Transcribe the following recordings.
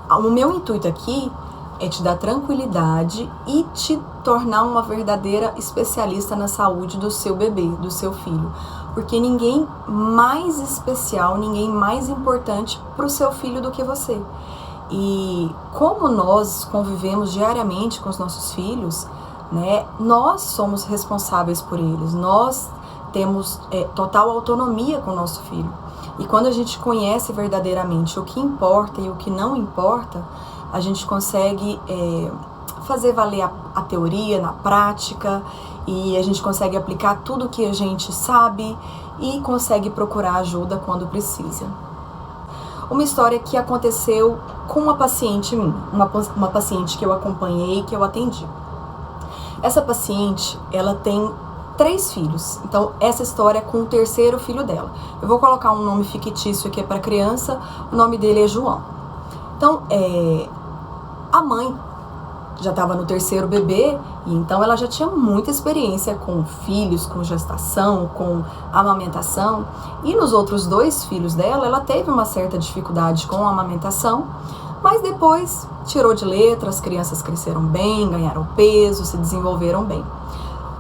o meu intuito aqui é te dar tranquilidade e te tornar uma verdadeira especialista na saúde do seu bebê, do seu filho. Porque ninguém mais especial, ninguém mais importante para o seu filho do que você. E como nós convivemos diariamente com os nossos filhos, né, nós somos responsáveis por eles, nós temos total autonomia com o nosso filho. E quando a gente conhece verdadeiramente o que importa e o que não importa, a gente consegue fazer valer a teoria na prática, e a gente consegue aplicar tudo o que a gente sabe e consegue procurar ajuda quando precisa. Uma história que aconteceu com uma paciente minha, uma paciente que eu acompanhei, que eu atendi. Essa paciente, ela tem 3 filhos, então essa história é com o 3º filho dela. Eu vou colocar um nome fictício aqui para criança, o nome dele é João. Então, a mãe já estava no 3º bebê, e então ela já tinha muita experiência com filhos, com gestação, com amamentação. E nos outros 2 filhos dela, ela teve uma certa dificuldade com a amamentação, mas depois tirou de letra, as crianças cresceram bem, ganharam peso, se desenvolveram bem.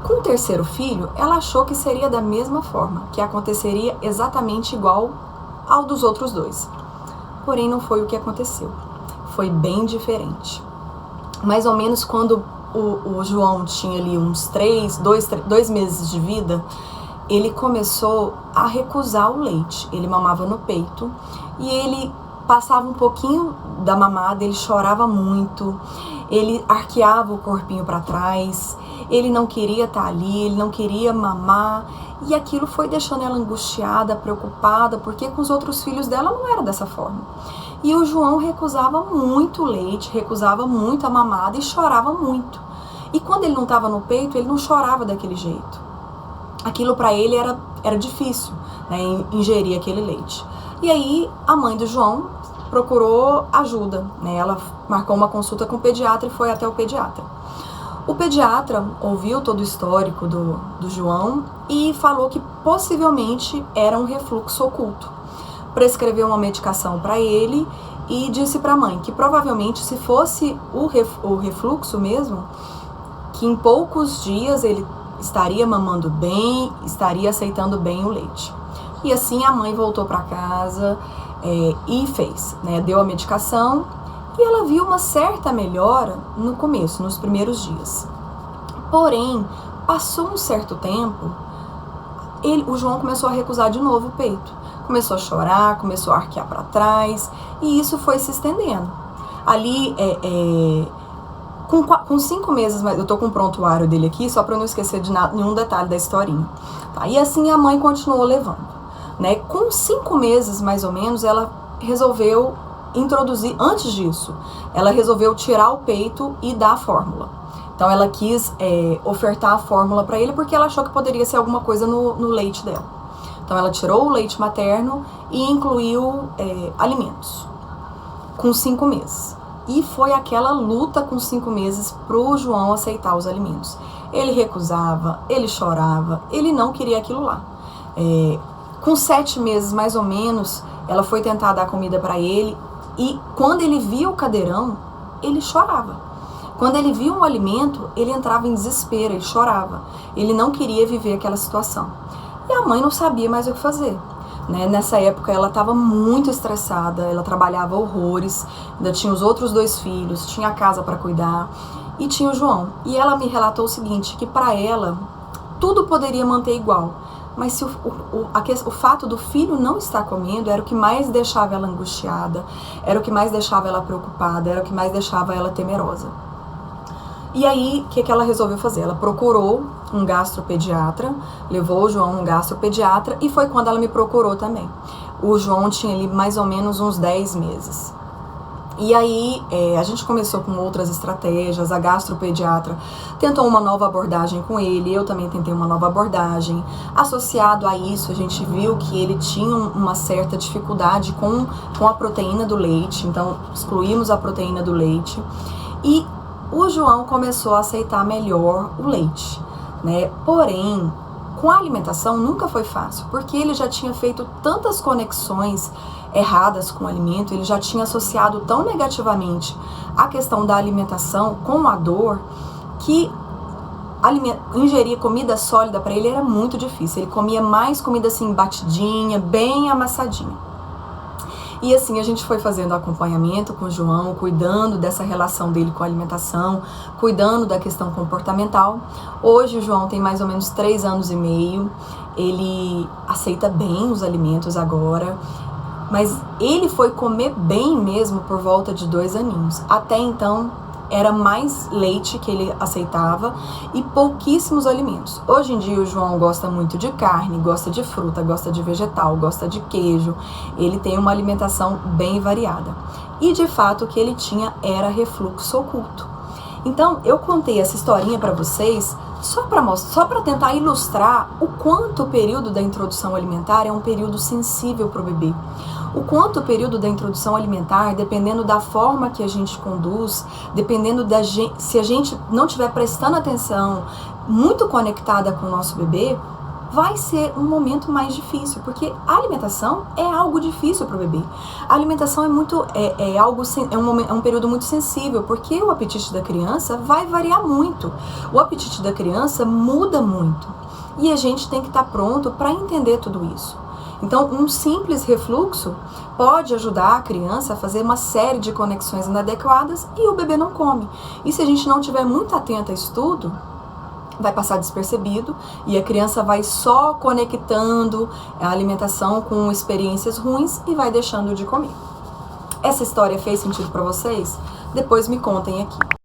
Com o 3º filho, ela achou que seria da mesma forma, que aconteceria exatamente igual ao dos outros 2. Porém, não foi o que aconteceu. Foi bem diferente. Mais ou menos quando o João tinha ali uns 2 meses de vida, ele começou a recusar o leite. Ele mamava no peito e ele passava um pouquinho da mamada, ele chorava muito, ele arqueava o corpinho para trás, ele não queria estar ali, ele não queria mamar, e aquilo foi deixando ela angustiada, preocupada, porque com os outros filhos dela não era dessa forma. E o João recusava muito o leite, recusava muito a mamada e chorava muito. E quando ele não estava no peito, ele não chorava daquele jeito. Aquilo para ele era difícil, né, ingerir aquele leite. E aí a mãe do João procurou ajuda, né? Ela marcou uma consulta com o pediatra e foi até o pediatra. O pediatra ouviu todo o histórico do João e falou que possivelmente era um refluxo oculto. Prescreveu uma medicação para ele e disse para a mãe que provavelmente, se fosse o refluxo mesmo, que em poucos dias ele estaria mamando bem, estaria aceitando bem o leite. E assim a mãe voltou para casa e fez, né, deu a medicação, e ela viu uma certa melhora no começo, nos primeiros dias. Porém, passou um certo tempo, o João começou a recusar de novo o peito. Começou a chorar, começou a arquear para trás, e isso foi se estendendo. Ali, com 5 meses, eu tô com o prontuário dele aqui, só para eu não esquecer de nenhum detalhe da historinha. Tá? E assim a mãe continuou levando. Né? Com 5 meses, mais ou menos, ela resolveu introduzir, antes disso, ela resolveu tirar o peito e dar a fórmula. Então ela quis ofertar a fórmula para ele porque ela achou que poderia ser alguma coisa no leite dela. Então ela tirou o leite materno e incluiu alimentos com 5 meses. E foi aquela luta com 5 meses pro João aceitar os alimentos. Ele recusava, ele chorava, ele não queria aquilo lá. Com 7 meses, mais ou menos, ela foi tentar dar comida para ele, e quando ele via o cadeirão, ele chorava. Quando ele via um alimento, ele entrava em desespero, ele chorava. Ele não queria viver aquela situação. E a mãe não sabia mais o que fazer. Né? Nessa época ela estava muito estressada, ela trabalhava horrores, ainda tinha os outros 2 filhos, tinha a casa para cuidar e tinha o João. E ela me relatou o seguinte, que para ela tudo poderia manter igual, mas se o fato do filho não estar comendo era o que mais deixava ela angustiada, era o que mais deixava ela preocupada, era o que mais deixava ela temerosa. E aí, o que ela resolveu fazer? Ela procurou um gastropediatra, levou o João num gastropediatra, e foi quando ela me procurou também. O João tinha ali mais ou menos uns 10 meses. E aí, a gente começou com outras estratégias, a gastropediatra tentou uma nova abordagem com ele, eu também tentei uma nova abordagem. Associado a isso, a gente viu que ele tinha uma certa dificuldade com a proteína do leite, então excluímos a proteína do leite. E o João começou a aceitar melhor o leite, né? Porém, com a alimentação nunca foi fácil, porque ele já tinha feito tantas conexões erradas com o alimento, ele já tinha associado tão negativamente a questão da alimentação com a dor, que ingerir comida sólida para ele era muito difícil. Ele comia mais comida assim, batidinha, bem amassadinha. E assim a gente foi fazendo acompanhamento com o João, cuidando dessa relação dele com a alimentação, cuidando da questão comportamental. Hoje o João tem mais ou menos 3 anos e meio, ele aceita bem os alimentos agora, mas ele foi comer bem mesmo por volta de 2 aninhos. Até então era mais leite que ele aceitava e pouquíssimos alimentos. Hoje em dia o João gosta muito de carne, gosta de fruta, gosta de vegetal, gosta de queijo. Ele tem uma alimentação bem variada. E de fato o que ele tinha era refluxo oculto. Então eu contei essa historinha para vocês só para tentar ilustrar o quanto o período da introdução alimentar é um período sensível para o bebê. O quanto o período da introdução alimentar, dependendo da forma que a gente conduz, dependendo se a gente não estiver prestando atenção, muito conectada com o nosso bebê, vai ser um momento mais difícil, porque a alimentação é algo difícil para o bebê. A alimentação é um período muito sensível, porque o apetite da criança vai variar muito. O apetite da criança muda muito. E a gente tem que estar pronto para entender tudo isso. Então, um simples refluxo pode ajudar a criança a fazer uma série de conexões inadequadas e o bebê não come. E se a gente não estiver muito atento a isso tudo, vai passar despercebido e a criança vai só conectando a alimentação com experiências ruins e vai deixando de comer. Essa história fez sentido para vocês? Depois me contem aqui.